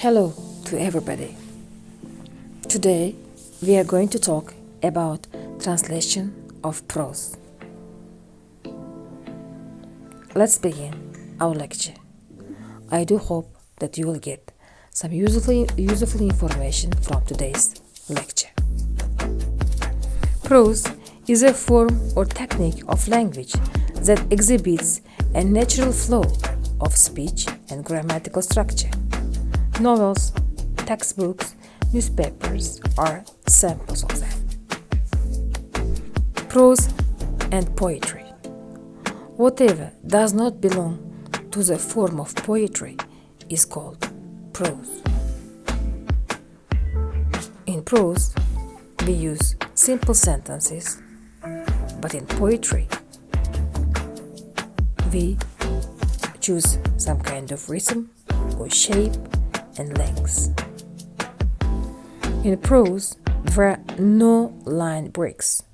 Hello to everybody. Today we are going to talk about translation of prose. Let's begin our lecture. I do hope that you will get some useful information from today's lecture. Prose is a form or technique of language that exhibits a natural flow of speech and grammatical structure. Novels, textbooks, newspapers are samples of them. Prose and poetry. Whatever does not belong to the form of poetry is called prose. In prose, we use simple sentences, but in poetry, we choose some kind of rhythm or shape and lengths. In prose, there are no line breaks.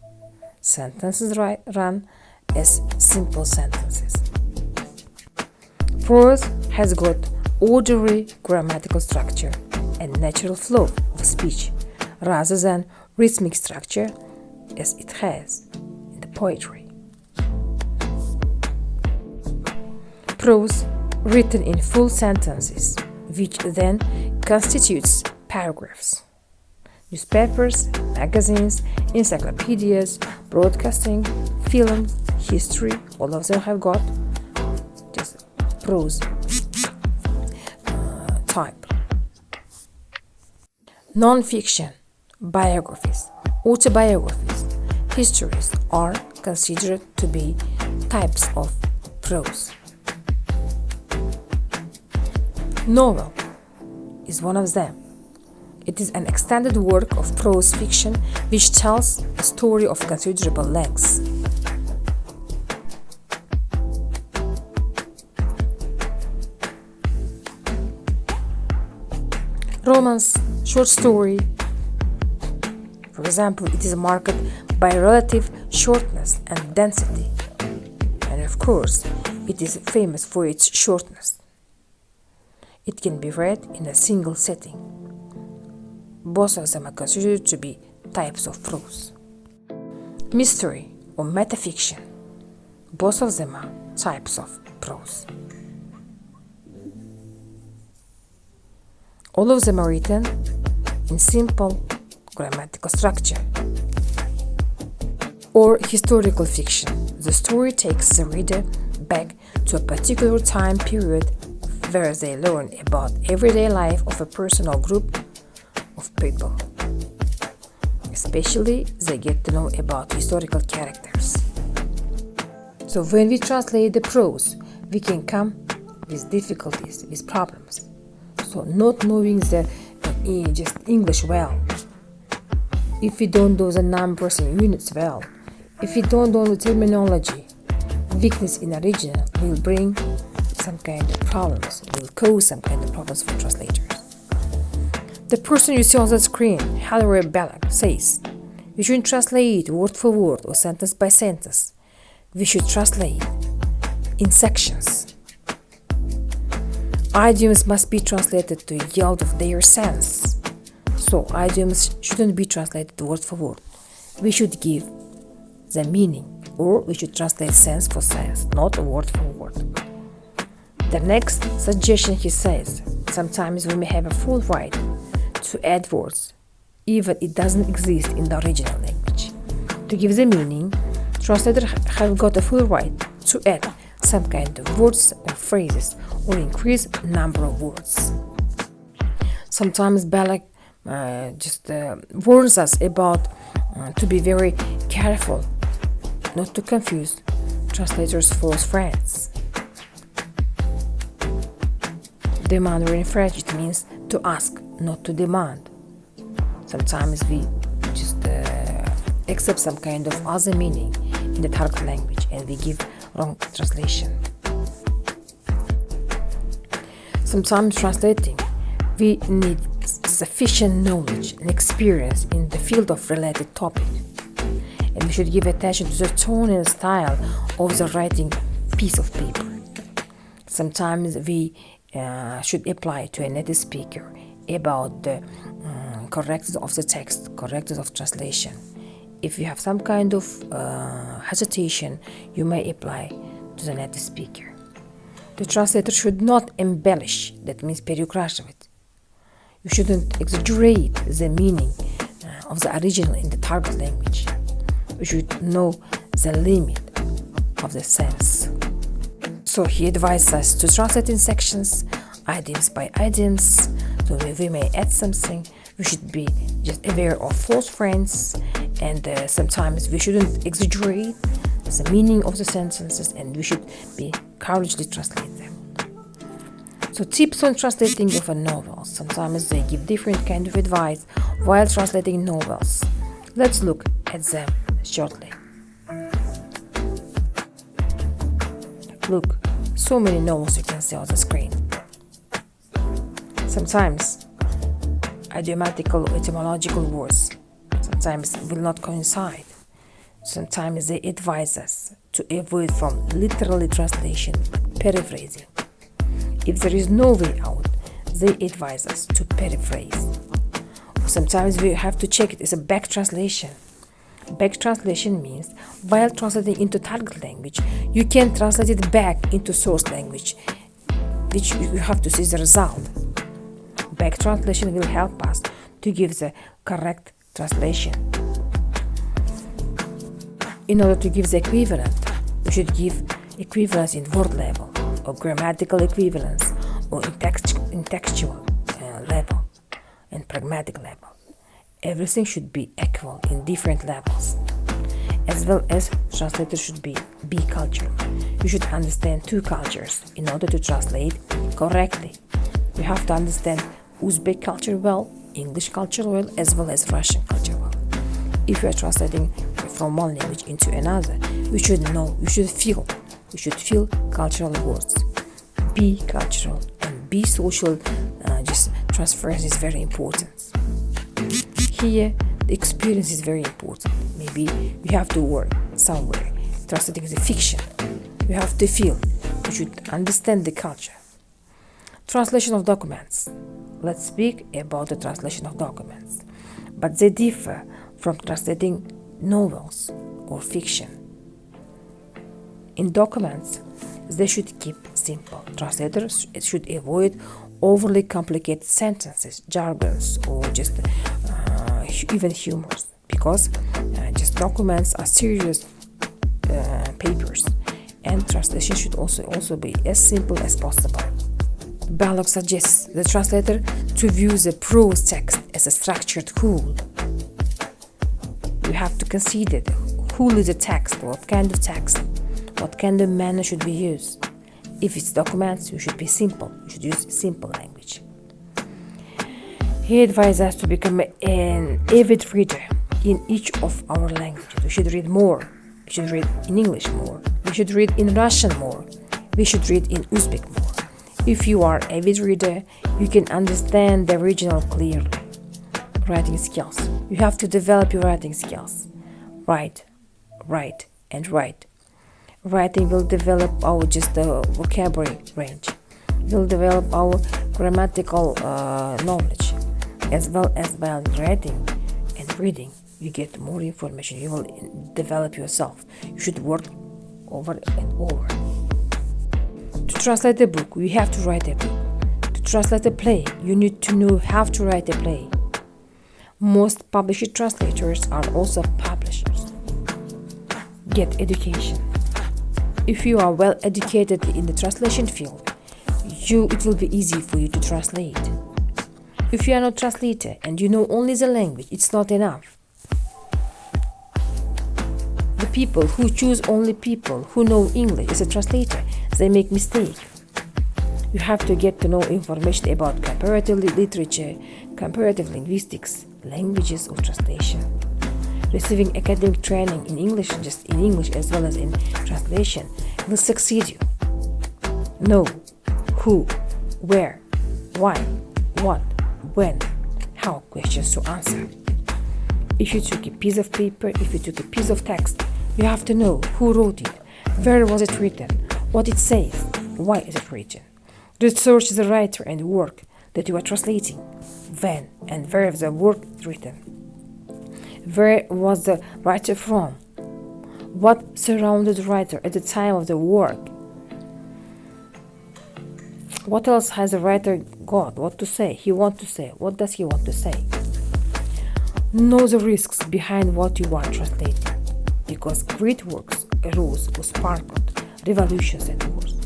Sentences run as simple sentences. Prose has got orderly grammatical structure and natural flow of speech rather than rhythmic structure as it has in the poetry. Prose written in full sentences, which then constitutes paragraphs. Newspapers, magazines, encyclopedias, broadcasting, film, history, all of them have got just prose type. Non-fiction, biographies, autobiographies, histories are considered to be types of prose. Novel is one of them. It is an extended work of prose fiction which tells a story of considerable length. Romance, short story, for example, it is marked by relative shortness and density, and of course, it is famous for its shortness. It can be read in a single sitting. Both of them are considered to be types of prose. Mystery or metafiction, both of them are types of prose. All of them are written in simple grammatical structure. Or historical fiction, the story takes the reader back to a particular time period where they learn about everyday life of a person or group of people. Especially, they get to know about historical characters. So when we translate the prose, we can come with difficulties, with problems. So not knowing the just English well, if we don't know the numbers and units well, if we don't know the terminology, weakness in original will bring some kind of problems, will cause some kind of problems for translators. The person you see on the screen, Hilary Belloc, says, we shouldn't translate word for word or sentence by sentence. We should translate in sections. Idioms must be translated to yield of their sense. So idioms shouldn't be translated word for word. We should give the meaning, or we should translate sense for sense, not word for word. The next suggestion he says, sometimes we may have a full right to add words, even it doesn't exist in the original language. To give the meaning, translators have got a full right to add some kind of words or phrases or increase number of words. Sometimes Belloc warns us about to be very careful not to confuse translators' false friends. Demander in French, it means to ask, not to demand. Sometimes we just accept some kind of other meaning in the target language and we give wrong translation. Sometimes translating, we need sufficient knowledge and experience in the field of related topic. And we should give attention to the tone and style of the writing piece of paper. Sometimes we should apply to a native speaker about the correctness of the text, correctness of translation. If you have some kind of hesitation, you may apply to the native speaker. The translator should not embellish, that means переукрашивать. You shouldn't exaggerate the meaning of the original in the target language. You should know the limit of the sense. So he advised us to translate in sections, items by items. So we may add something. We should be just aware of false friends, and sometimes we shouldn't exaggerate the meaning of the sentences, and we should be courageously translate them. So tips on translating of a novel. Sometimes they give different kind of advice while translating novels. Let's look at them shortly. Look, so many novels you can see on the screen. Sometimes idiomatical or etymological words sometimes will not coincide. Sometimes they advise us to avoid from literally translation, paraphrasing. If there is no way out, they advise us to paraphrase. Sometimes we have to check it as a back translation. Back translation means while translating into target language, you can translate it back into source language, which you have to see the result. Back translation will help us to give the correct translation. In order to give the equivalent, we should give equivalence in word level, or grammatical equivalence, or in textual level, and pragmatic level. Everything should be equal in different levels. As well as translator should be bicultural. You should understand two cultures in order to translate correctly. You have to understand Uzbek culture well, English culture well, as well as Russian culture well. If you are translating from one language into another, you should know, you should feel cultural words. Be cultural and be social. Just transference is very important. Here, the experience is very important. Maybe you have to work somewhere. Translating is a fiction. You have to feel. You should understand the culture. Translation of documents. Let's speak about the translation of documents. But they differ from translating novels or fiction. In documents, they should keep simple. Translators should avoid overly complicated sentences, jargons, or just even humors, because just documents are serious papers, and translation should also be as simple as possible. Balog suggests the translator to view the prose text as a structured whole. You have to consider who is the text, what kind of text, what kind of manner should be used. If it's documents, you should be simple. You should use simple language. He advised us to become an avid reader in each of our languages. We should read more. We should read in English more. We should read in Russian more. We should read in Uzbek more. If you are an avid reader, you can understand the original clearly. Writing skills. You have to develop your writing skills. Write, and write. Writing will develop our vocabulary range. It will develop our grammatical knowledge. As well as by writing and reading, you get more information. You will develop yourself. You should work over and over. To translate a book, you have to write a book. To translate a play, you need to know how to write a play. Most published translators are also publishers. Get education. If you are well educated in the translation field, it will be easy for you to translate. If you are not a translator and you know only the language, it's not enough. The people who choose only people who know English as a translator, they make mistake. You have to get to know information about comparative literature, comparative linguistics, languages of translation. Receiving academic training in English, just in English as well as in translation, will succeed you. Know who, where, why, what, when, how questions to answer. If you took a piece of paper, if you took a piece of text, you have to know who wrote it, where was it written, what it says, why is it written. Research the writer and work that you are translating. When and where the work is written. Where was the writer from? What surrounded the writer at the time of the work? What else has the writer got? What to say? He want to say. What does he want to say? Know the risks behind what you are translating, because great works arose or sparkled revolutions and wars.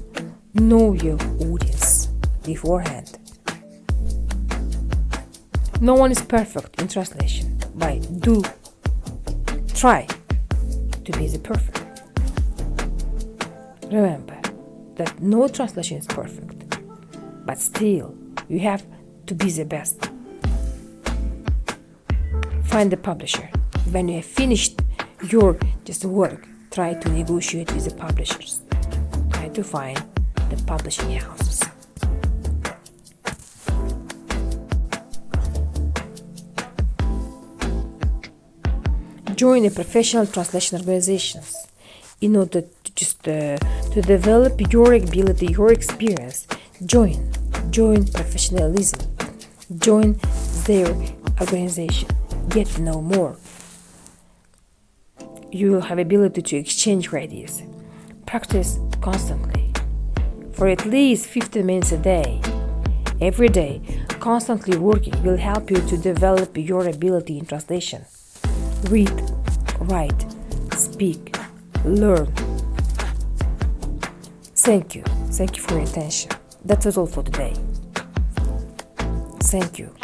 Know your audience beforehand. No one is perfect in translation, but try to be the perfect. Remember that no translation is perfect, but still you have to be the best. Find the publisher. When you have finished your work, try to negotiate with the publishers. Try to find the publishing houses. Join a professional translation organizations in order to develop your ability, your experience. Join professionalism. Join their organization. Get to know more. You will have ability to exchange ideas. Practice constantly. For at least 15 minutes a day. Every day, constantly working will help you to develop your ability in translation. Read, write, speak, learn. Thank you. Thank you for your attention. That was all for today. Thank you.